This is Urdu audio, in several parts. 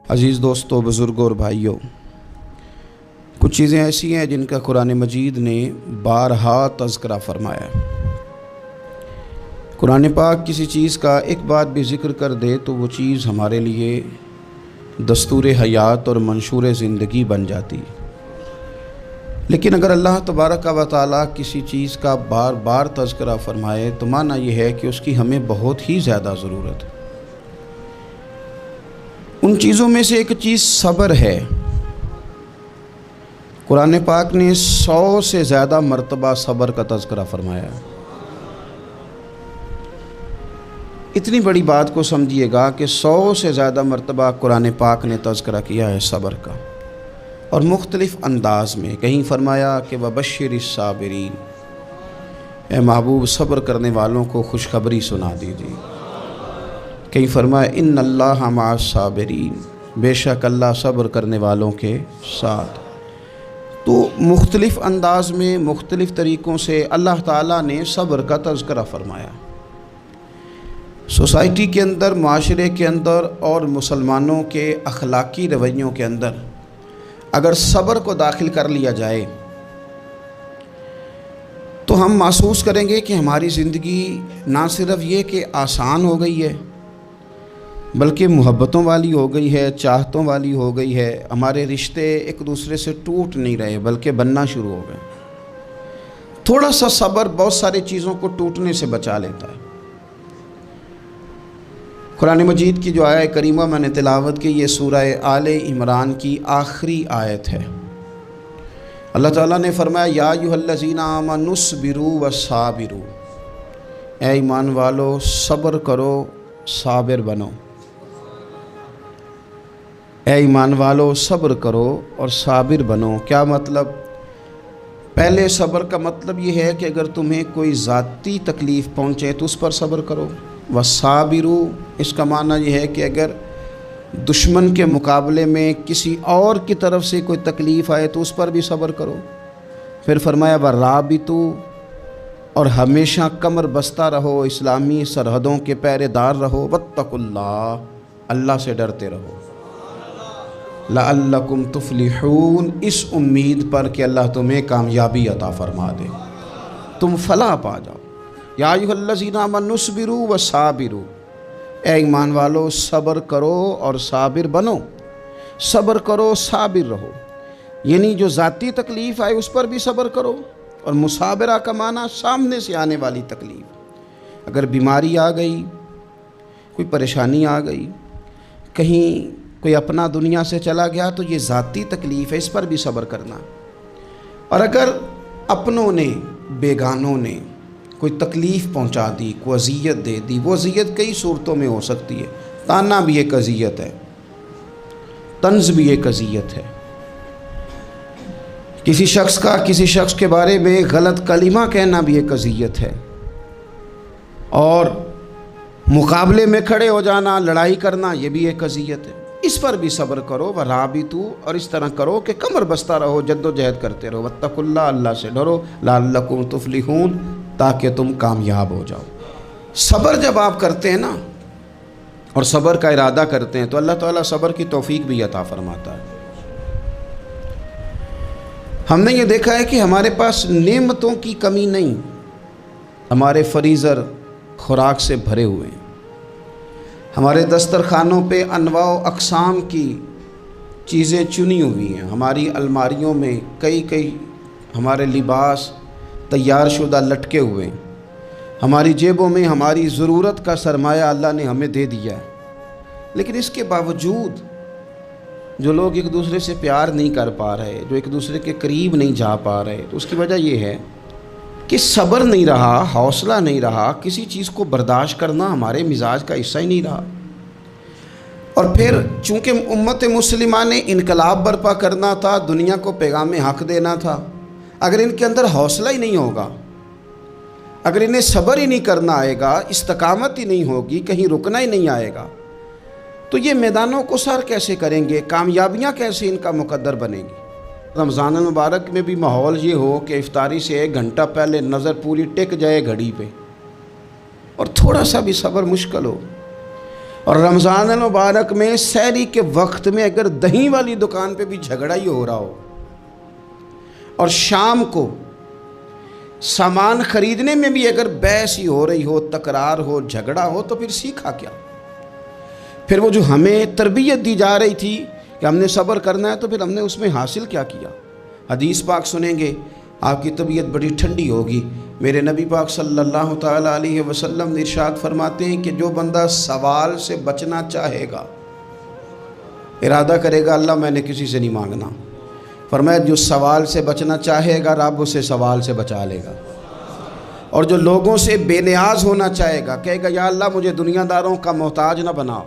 عزیز دوستوں، بزرگوں اور بھائیوں، کچھ چیزیں ایسی ہیں جن کا قرآن مجید نے بارہا تذکرہ فرمایا ہے۔ قرآن پاک کسی چیز کا ایک بات بھی ذکر کر دے تو وہ چیز ہمارے لیے دستور حیات اور منشور زندگی بن جاتی ہے۔ لیکن اگر اللہ تبارک و تعالیٰ کسی چیز کا بار بار تذکرہ فرمائے تو معنی یہ ہے کہ اس کی ہمیں بہت ہی زیادہ ضرورت ہے۔ ان چیزوں میں سے ایک چیز صبر ہے۔ قرآن پاک نے 100 سے زیادہ مرتبہ صبر کا تذکرہ فرمایا ہے۔ اتنی بڑی بات کو سمجھیے گا کہ 100 سے زیادہ مرتبہ قرآن پاک نے تذکرہ کیا ہے صبر کا، اور مختلف انداز میں۔ کہیں فرمایا کہ وَبَشِّرِ الصَّابِرِينَ، اے محبوب صبر کرنے والوں کو خوشخبری سنا دیجیے۔ کہیں فرمایا اِنَّ اللَّهَ مَعَ الصَّابِرِينَ، بے شک اللہ صبر کرنے والوں کے ساتھ۔ تو مختلف انداز میں، مختلف طریقوں سے اللہ تعالیٰ نے صبر کا تذکرہ فرمایا۔ سوسائٹی کے اندر، معاشرے کے اندر اور مسلمانوں کے اخلاقی رویوں کے اندر اگر صبر کو داخل کر لیا جائے تو ہم محسوس کریں گے کہ ہماری زندگی نہ صرف یہ کہ آسان ہو گئی ہے بلکہ محبتوں والی ہو گئی ہے، چاہتوں والی ہو گئی ہے۔ ہمارے رشتے ایک دوسرے سے ٹوٹ نہیں رہے بلکہ بننا شروع ہو گئے۔ تھوڑا سا صبر بہت ساری چیزوں کو ٹوٹنے سے بچا لیتا ہے۔ قرآن مجید کی جو آیت کریمہ میں نے تلاوت کی، یہ سورہ آل عمران کی آخری آیت ہے۔ اللہ تعالیٰ نے فرمایا یا ایھا الذین آمنوا اصبروا وصابروا، اے ایمان والو صبر کرو، صابر بنو۔ اے ایمان والو صبر کرو اور صابر بنو۔ کیا مطلب؟ پہلے صبر کا مطلب یہ ہے کہ اگر تمہیں کوئی ذاتی تکلیف پہنچے تو اس پر صبر کرو۔ وصابروا، اس کا معنی یہ ہے کہ اگر دشمن کے مقابلے میں کسی اور کی طرف سے کوئی تکلیف آئے تو اس پر بھی صبر کرو۔ پھر فرمایا ورابطوا، اور ہمیشہ کمر بستہ رہو، اسلامی سرحدوں کے پہرے دار رہو۔ واتقوا اللہ، اللہ سے ڈرتے رہو۔ لعلکم تفلحون، اس امید پر کہ اللہ تمہیں کامیابی عطا فرما دے، تم فلاح پا جاؤ۔ یا ایھا الذین آمنوا اصبروا وصابروا، اے ایمان والو صبر کرو اور صابر بنو۔ صبر کرو، صابر رہو، یعنی جو ذاتی تکلیف آئے اس پر بھی صبر کرو۔ اور مصابرہ کا معنی سامنے سے آنے والی تکلیف، اگر بیماری آ گئی، کوئی پریشانی آ گئی، کہیں کوئی اپنا دنیا سے چلا گیا تو یہ ذاتی تکلیف ہے، اس پر بھی صبر کرنا۔ اور اگر اپنوں نے، بیگانوں نے کوئی تکلیف پہنچا دی، کوئی اذیت دے دی، وہ اذیت کئی صورتوں میں ہو سکتی ہے۔ تانا بھی ایک اذیت ہے، طنز بھی ایک اذیت ہے، کسی شخص کے بارے میں غلط کلمہ کہنا بھی ایک اذیت ہے، اور مقابلے میں کھڑے ہو جانا، لڑائی کرنا، یہ بھی ایک اذیت ہے۔ اس پر بھی صبر کرو۔ ورابطوا، اور اس طرح کرو کہ کمر بستہ رہو، جد و جہد کرتے رہو۔ واتقوا اللہ، اللہ سے ڈرو۔ لعلکم تفلحون، تاکہ تم کامیاب ہو جاؤ۔ صبر جب آپ کرتے ہیں نا اور صبر کا ارادہ کرتے ہیں تو اللہ تعالیٰ صبر کی توفیق بھی عطا فرماتا ہے۔ ہم نے یہ دیکھا ہے کہ ہمارے پاس نعمتوں کی کمی نہیں، ہمارے فریزر خوراک سے بھرے ہوئے ہیں، ہمارے دسترخوانوں پہ انواع و اقسام کی چیزیں چنی ہوئی ہیں، ہماری الماریوں میں کئی ہمارے لباس تیار شدہ لٹکے ہوئے ہیں، ہماری جیبوں میں ہماری ضرورت کا سرمایہ اللہ نے ہمیں دے دیا ہے۔ لیکن اس کے باوجود جو لوگ ایک دوسرے سے پیار نہیں کر پا رہے، جو ایک دوسرے کے قریب نہیں جا پا رہے، تو اس کی وجہ یہ ہے کہ صبر نہیں رہا، حوصلہ نہیں رہا، کسی چیز کو برداشت کرنا ہمارے مزاج کا حصہ ہی نہیں رہا۔ اور پھر چونکہ امت مسلمہ نے انقلاب برپا کرنا تھا، دنیا کو پیغام حق دینا تھا، اگر ان کے اندر حوصلہ ہی نہیں ہوگا، اگر انہیں صبر ہی نہیں کرنا آئے گا، استقامت ہی نہیں ہوگی، کہیں رکنا ہی نہیں آئے گا، تو یہ میدانوں کو سر کیسے کریں گے؟ کامیابیاں کیسے ان کا مقدر بنے گی؟ رمضان المبارک میں بھی ماحول یہ ہو کہ افطاری سے 1 گھنٹہ پہلے نظر پوری ٹک جائے گھڑی پہ، اور تھوڑا سا بھی صبر مشکل ہو۔ اور رمضان المبارک میں سحری کے وقت میں اگر دہی والی دکان پہ بھی جھگڑا ہی ہو رہا ہو اور شام کو سامان خریدنے میں بھی اگر بحث ہی ہو رہی ہو، تکرار ہو، جھگڑا ہو، تو پھر سیکھا کیا؟ پھر وہ جو ہمیں تربیت دی جا رہی تھی کہ ہم نے صبر کرنا ہے، تو پھر ہم نے اس میں حاصل کیا کیا؟ حدیث پاک سنیں گے آپ کی طبیعت بڑی ٹھنڈی ہوگی۔ میرے نبی پاک صلی اللہ تعالیٰ علیہ وسلم نے ارشاد فرماتے ہیں کہ جو بندہ سوال سے بچنا چاہے گا، ارادہ کرے گا اللہ میں نے کسی سے نہیں مانگنا، فرمایا جو سوال سے بچنا چاہے گا رب اسے سوال سے بچا لے گا۔ اور جو لوگوں سے بے نیاز ہونا چاہے گا، کہے گا یا اللہ مجھے دنیا داروں کا محتاج نہ بناؤ،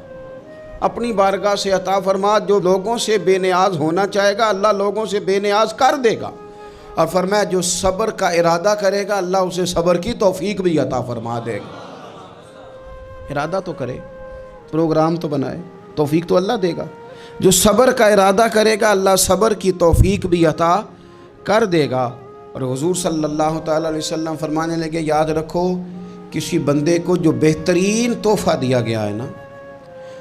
اپنی بارگاہ سے عطا فرما۔ جو لوگوں سے بے نیاز ہونا چاہے گا اللہ لوگوں سے بے نیاز کر دے گا۔ اور فرمایا جو صبر کا ارادہ کرے گا اللہ اسے صبر کی توفیق بھی عطا فرما دے گا۔ ارادہ تو کرے، پروگرام تو بنائے، توفیق تو اللہ دے گا۔ جو صبر کا ارادہ کرے گا اللہ صبر کی توفیق بھی عطا کر دے گا۔ اور حضور صلی اللہ تعالیٰ علیہ وسلم فرمانے لگے یاد رکھو کسی بندے کو جو بہترین تحفہ دیا گیا ہے نا،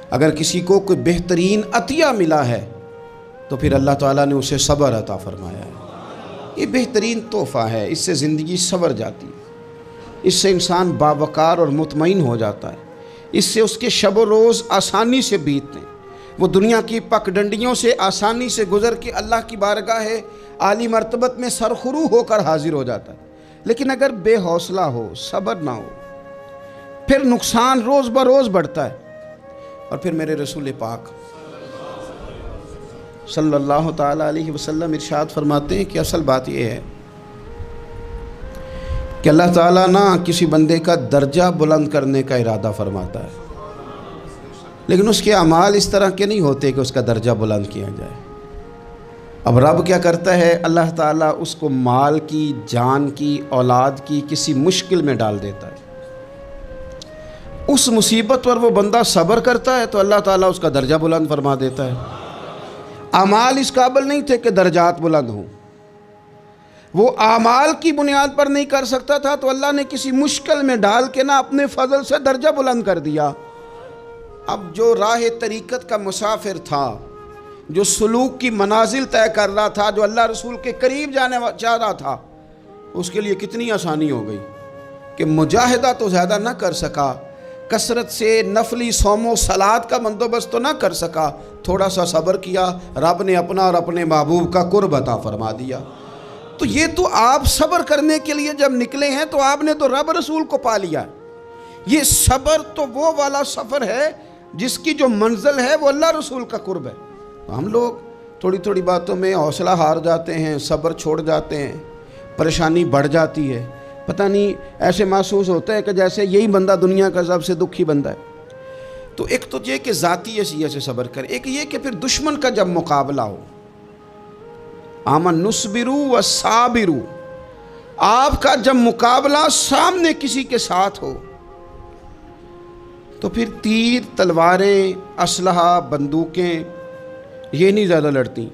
اگر کسی کو کوئی بہترین عطیہ ملا ہے تو پھر اللہ تعالیٰ نے اسے صبر عطا فرمایا ہے۔ یہ بہترین تحفہ ہے، اس سے زندگی سنور جاتی ہے، اس سے انسان باوقار اور مطمئن ہو جاتا ہے، اس سے اس کے شب و روز آسانی سے بیتتے ہیں، وہ دنیا کی پک ڈنڈیوں سے آسانی سے گزر کے اللہ کی بارگاہ عالی مرتبت میں سرخرو ہو کر حاضر ہو جاتا ہے۔ لیکن اگر بے حوصلہ ہو، صبر نہ ہو، پھر نقصان روز بروز بڑھتا ہے۔ اور پھر میرے رسول پاک صلی اللہ تعالیٰ علیہ وسلم ارشاد فرماتے ہیں کہ اصل بات یہ ہے کہ اللہ تعالیٰ نہ کسی بندے کا درجہ بلند کرنے کا ارادہ فرماتا ہے، لیکن اس کے اعمال اس طرح کے نہیں ہوتے کہ اس کا درجہ بلند کیا جائے۔ اب رب کیا کرتا ہے؟ اللہ تعالیٰ اس کو مال کی، جان کی، اولاد کی کسی مشکل میں ڈال دیتا ہے، اس مصیبت پر وہ بندہ صبر کرتا ہے تو اللہ تعالیٰ اس کا درجہ بلند فرما دیتا ہے۔ اعمال اس قابل نہیں تھے کہ درجات بلند ہوں، وہ اعمال کی بنیاد پر نہیں کر سکتا تھا تو اللہ نے کسی مشکل میں ڈال کے نہ اپنے فضل سے درجہ بلند کر دیا۔ اب جو راہ طریقت کا مسافر تھا، جو سلوک کی منازل طے کر رہا تھا، جو اللہ رسول کے قریب جانے چاہ رہا تھا، اس کے لیے کتنی آسانی ہو گئی کہ مجاہدہ تو زیادہ نہ کر سکا، کثرت سے نفلی صوم و صلات کا بندوبست تو نہ کر سکا، تھوڑا سا صبر کیا، رب نے اپنا اور اپنے محبوب کا قرب عطا فرما دیا۔ تو یہ تو آپ صبر کرنے کے لیے جب نکلے ہیں تو آپ نے تو رب رسول کو پا لیا۔ یہ صبر تو وہ والا سفر ہے جس کی جو منزل ہے وہ اللہ رسول کا قرب ہے۔ ہم لوگ تھوڑی تھوڑی باتوں میں حوصلہ ہار جاتے ہیں، صبر چھوڑ جاتے ہیں، پریشانی بڑھ جاتی ہے، پتہ نہیں ایسے محسوس ہوتا ہے کہ جیسے یہی بندہ دنیا کا سب سے دکھی بندہ ہے۔ تو ایک تو یہ کہ ذاتی حیثیت سے صبر کرے، ایک یہ کہ پھر دشمن کا جب مقابلہ ہو، آمن نصبرو و صابرو، آپ کا جب مقابلہ سامنے کسی کے ساتھ ہو تو پھر تیر، تلواریں، اسلحہ، بندوقیں یہ نہیں زیادہ لڑتی،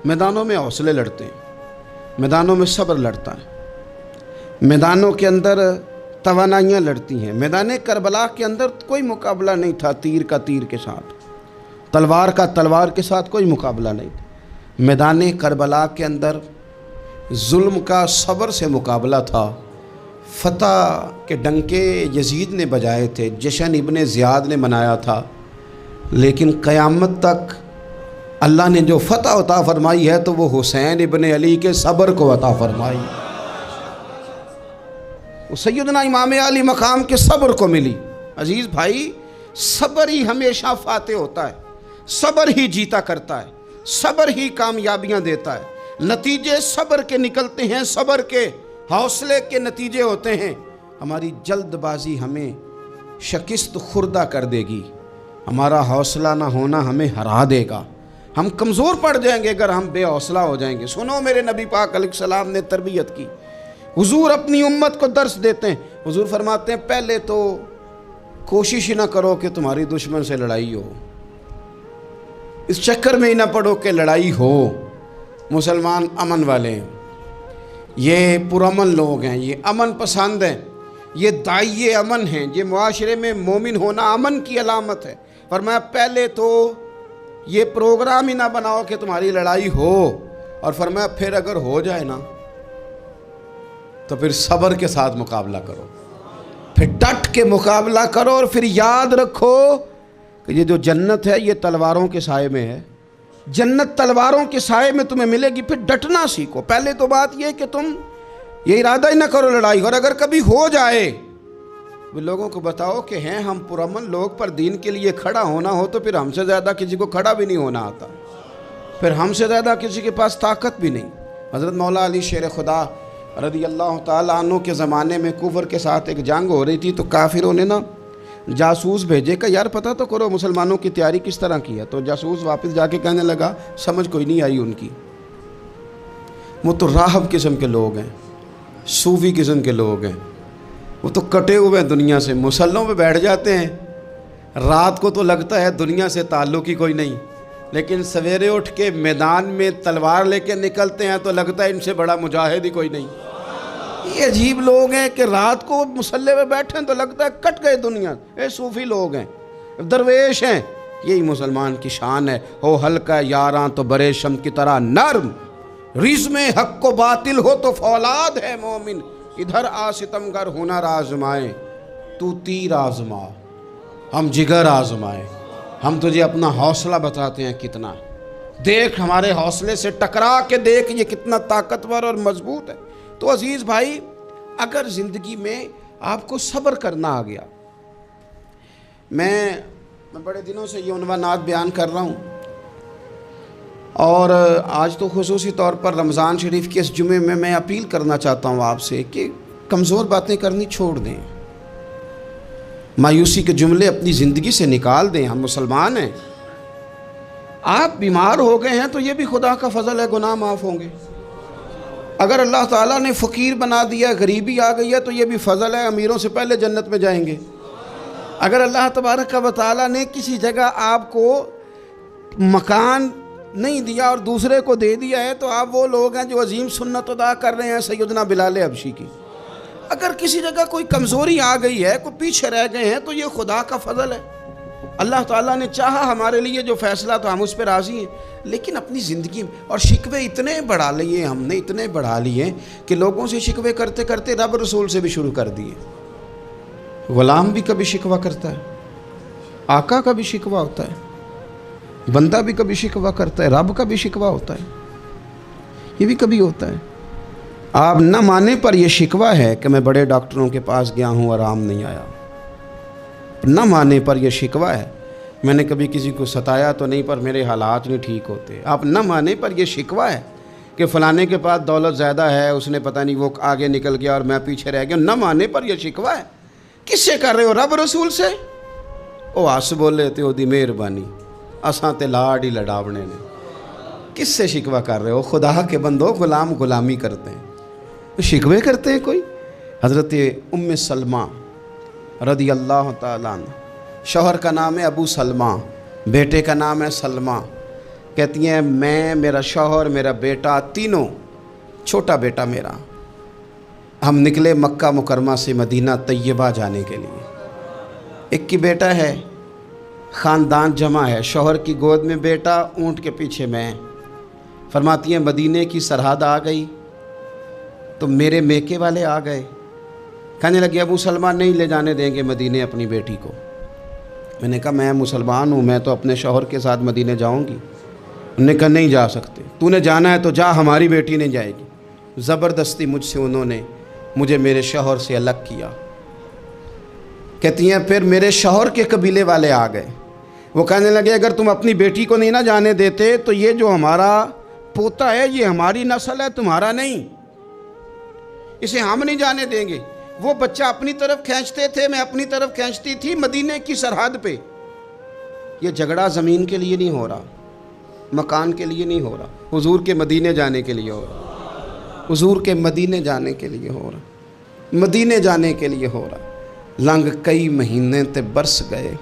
میدانوں میں حوصلے لڑتے ہیں، میدانوں میں صبر لڑتا ہے، میدانوں کے اندر توانائیاں لڑتی ہیں۔ میدان کربلا کے اندر کوئی مقابلہ نہیں تھا تیر کا تیر کے ساتھ، تلوار کا تلوار کے ساتھ کوئی مقابلہ نہیں تھا۔ میدان کربلا کے اندر ظلم کا صبر سے مقابلہ تھا، فتح کے ڈنکے یزید نے بجائے تھے، جشن ابن زیاد نے منایا تھا، لیکن قیامت تک اللہ نے جو فتح عطا فرمائی ہے تو وہ حسین ابن علی کے صبر کو عطا فرمائی، وہ سیدنا امام علی مقام کے صبر کو ملی۔ عزیز بھائی، صبر ہی ہمیشہ فاتح ہوتا ہے، صبر ہی جیتا کرتا ہے، صبر ہی کامیابیاں دیتا ہے، نتیجے صبر کے نکلتے ہیں، صبر کے حوصلے کے نتیجے ہوتے ہیں۔ ہماری جلد بازی ہمیں شکست خوردہ کر دے گی، ہمارا حوصلہ نہ ہونا ہمیں ہرا دے گا، ہم کمزور پڑ جائیں گے اگر ہم بے حوصلہ ہو جائیں گے۔ سنو، میرے نبی پاک علیہ السلام نے تربیت کی، حضور اپنی امت کو درس دیتے ہیں، حضور فرماتے ہیں پہلے تو کوشش ہی نہ کرو کہ تمہاری دشمن سے لڑائی ہو، اس چکر میں ہی نہ پڑو کہ لڑائی ہو۔ مسلمان امن والے ہیں، یہ پرامن لوگ ہیں، یہ امن پسند ہیں، یہ داعیے امن ہیں، یہ معاشرے میں مومن ہونا امن کی علامت ہے۔ فرمایا پہلے تو یہ پروگرام ہی نہ بناؤ کہ تمہاری لڑائی ہو، اور فرمایا پھر اگر ہو جائے نا تو پھر صبر کے ساتھ مقابلہ کرو، پھر ڈٹ کے مقابلہ کرو، اور پھر یاد رکھو کہ یہ جو جنت ہے یہ تلواروں کے سائے میں ہے، جنت تلواروں کے سائے میں تمہیں ملے گی۔ پھر ڈٹنا سیکھو۔ پہلے تو بات یہ کہ تم یہ ارادہ ہی نہ کرو لڑائی، اور اگر کبھی ہو جائے وہ لوگوں کو بتاؤ کہ ہیں ہم پرامن لوگ، پر دین کے لیے کھڑا ہونا ہو تو پھر ہم سے زیادہ کسی کو کھڑا بھی نہیں ہونا آتا، پھر ہم سے زیادہ کسی کے پاس طاقت بھی نہیں۔ حضرت مولا علی شیر خدا رضی اللہ تعالیٰ عنہ کے زمانے میں کفر کے ساتھ ایک جنگ ہو رہی تھی، تو کافروں نے نا جاسوس بھیجے کہ یار پتہ تو کرو مسلمانوں کی تیاری کس طرح کی ہے۔ تو جاسوس واپس جا کے کہنے لگا سمجھ کوئی نہیں آئی ان کی، وہ تو راہب قسم کے لوگ ہیں، صوفی قسم کے لوگ ہیں، وہ تو کٹے ہوئے ہیں دنیا سے، مسلوں پہ بیٹھ جاتے ہیں، رات کو تو لگتا ہے دنیا سے تعلق ہی کوئی نہیں، لیکن سویرے اٹھ کے میدان میں تلوار لے کے نکلتے ہیں تو لگتا ہے ان سے بڑا مجاہد ہی کوئی نہیں۔ یہ عجیب لوگ ہیں کہ رات کو مسلح پہ بیٹھیں تو لگتا ہے کٹ گئے دنیا، یہ صوفی لوگ ہیں، درویش ہیں۔ یہی مسلمان کی شان ہے، ہو ہلکا یاراں تو برے شم کی طرح نرم، رزم حق و باطل ہو تو فولاد ہے مومن، ادھر آ ستمگر ہنر آزمائے تو تیر آزما، ہم جگر آزمائے۔ ہم تجھے اپنا حوصلہ بتاتے ہیں کتنا، دیکھ ہمارے حوصلے سے ٹکرا کے دیکھ یہ کتنا طاقتور اور مضبوط ہے۔ تو عزیز بھائی، اگر زندگی میں آپ کو صبر کرنا آ گیا، میں بڑے دنوں سے یہ عنوانات بیان کر رہا ہوں، اور آج تو خصوصی طور پر رمضان شریف کے اس جمعے میں اپیل کرنا چاہتا ہوں آپ سے کہ کمزور باتیں کرنی چھوڑ دیں، مایوسی کے جملے اپنی زندگی سے نکال دیں۔ ہم مسلمان ہیں، آپ بیمار ہو گئے ہیں تو یہ بھی خدا کا فضل ہے، گناہ معاف ہوں گے۔ اگر اللہ تعالیٰ نے فقیر بنا دیا، غریبی آ گئی ہے تو یہ بھی فضل ہے، امیروں سے پہلے جنت میں جائیں گے۔ اگر اللہ تبارک و تعالیٰ نے کسی جگہ آپ کو مکان نہیں دیا اور دوسرے کو دے دیا ہے تو آپ وہ لوگ ہیں جو عظیم سنت ادا کر رہے ہیں سیدنا بلال حبشی کی۔ اگر کسی جگہ کوئی کمزوری آ گئی ہے، کوئی پیچھے رہ گئے ہیں تو یہ خدا کا فضل ہے۔ اللہ تعالیٰ نے چاہا ہمارے لیے جو فیصلہ تو ہم اس پہ راضی ہیں، لیکن اپنی زندگی میں اور شکوے اتنے بڑھا لیے، ہم نے اتنے بڑھا لیے کہ لوگوں سے شکوے کرتے کرتے رب رسول سے بھی شروع کر دیے۔ غلام بھی کبھی شکوہ کرتا ہے، آقا کا بھی شکوہ ہوتا ہے، بندہ بھی کبھی شکوہ کرتا ہے، رب کا بھی شکوہ ہوتا ہے، یہ بھی کبھی ہوتا ہے۔ آپ نہ مانے پر یہ شکوہ ہے کہ میں بڑے ڈاکٹروں کے پاس گیا ہوں آرام نہیں آیا، نہ مانے پر یہ شکوہ ہے میں نے کبھی کسی کو ستایا تو نہیں پر میرے حالات نہیں ٹھیک ہوتے۔ آپ نہ مانے پر یہ شکوہ ہے کہ فلانے کے پاس دولت زیادہ ہے، اس نے پتہ نہیں وہ آگے نکل گیا اور میں پیچھے رہ گیا، نہ مانے پر یہ شکوہ ہے۔ کس سے کر رہے ہو؟ رب رسول سے؟ او آس بولے تے او دی مہربانی اساں تے لاڈ ہی لڑاونے نے۔ کس سے شکوہ کر رہے ہو؟ خدا کے بندو، غلام غلامی کرتے ہیں، شکوے کرتے ہیں کوئی؟ حضرت ام سلمہ رضی اللہ تعالیٰ عنہ، شوہر کا نام ہے ابو سلمہ، بیٹے کا نام ہے سلمہ، کہتی ہیں میں، میرا شوہر، میرا بیٹا، تینوں، چھوٹا بیٹا میرا، ہم نکلے مکہ مکرمہ سے مدینہ طیبہ جانے کے لیے۔ ایک کی بیٹا ہے، خاندان جمع ہے، شوہر کی گود میں بیٹا، اونٹ کے پیچھے میں۔ فرماتی ہیں مدینے کی سرحد آ گئی تو میرے میکے والے آ گئے، کہنے لگے ابو سلمہ نہیں لے جانے دیں گے مدینے اپنی بیٹی کو۔ میں نے کہا میں مسلمان ہوں، میں تو اپنے شوہر کے ساتھ مدینے جاؤں گی۔ انہوں نے کہا نہیں جا سکتے، تو نے جانا ہے تو جا، ہماری بیٹی نہیں جائے گی۔ زبردستی مجھ سے انہوں نے مجھے میرے شوہر سے الگ کیا۔ کہتی ہیں پھر میرے شوہر کے قبیلے والے آ گئے، وہ کہنے لگے اگر تم اپنی بیٹی کو نہیں نہ جانے دیتے تو یہ جو ہمارا پوتا ہے یہ ہماری نسل ہے، تمہارا نہیں، اسے ہم نہیں جانے دیں گے۔ وہ بچہ اپنی طرف کھینچتے تھے، میں اپنی طرف کھینچتی تھی، مدینے کی سرحد پہ۔ یہ جھگڑا زمین کے لیے نہیں ہو رہا، مکان کے لیے نہیں ہو رہا، حضور کے مدینے جانے کے لیے ہو رہا، حضور کے مدینے جانے کے لیے ہو رہا، مدینے جانے کے لیے ہو رہا۔ لنگ کئی مہینے تے برس گئے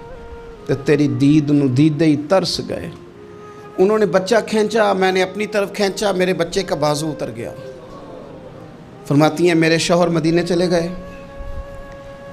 تے تیری دید نو دیدے ہی ترس گئے۔ انہوں نے بچہ کھینچا، میں نے اپنی طرف کھینچا، میرے بچے کا بازو اتر گیا۔ فرماتی ہیں میرے شوہر مدینے چلے گئے،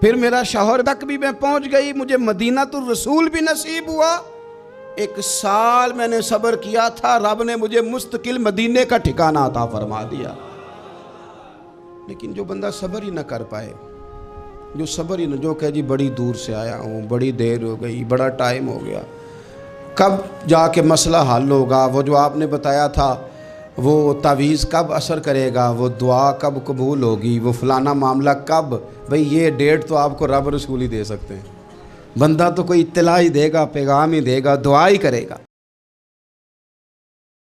پھر میرا شوہر تک بھی میں پہنچ گئی، مجھے مدینہ الرسول بھی نصیب ہوا۔ 1 سال میں نے صبر کیا تھا، رب نے مجھے مستقل مدینے کا ٹھکانہ عطا فرما دیا۔ لیکن جو بندہ صبر ہی نہ کر پائے، جو صبر ہی نہ، جو کہ جی بڑی دور سے آیا ہوں، بڑی دیر ہو گئی، بڑا ٹائم ہو گیا، کب جا کے مسئلہ حل ہوگا، وہ جو آپ نے بتایا تھا وہ تعویذ کب اثر کرے گا، وہ دعا کب قبول ہوگی، وہ فلانا معاملہ کب، بھئی یہ ڈیٹ تو آپ کو رب رسول ہی دے سکتے ہیں، بندہ تو کوئی اطلاع ہی دے گا، پیغام ہی دے گا، دعا ہی کرے گا۔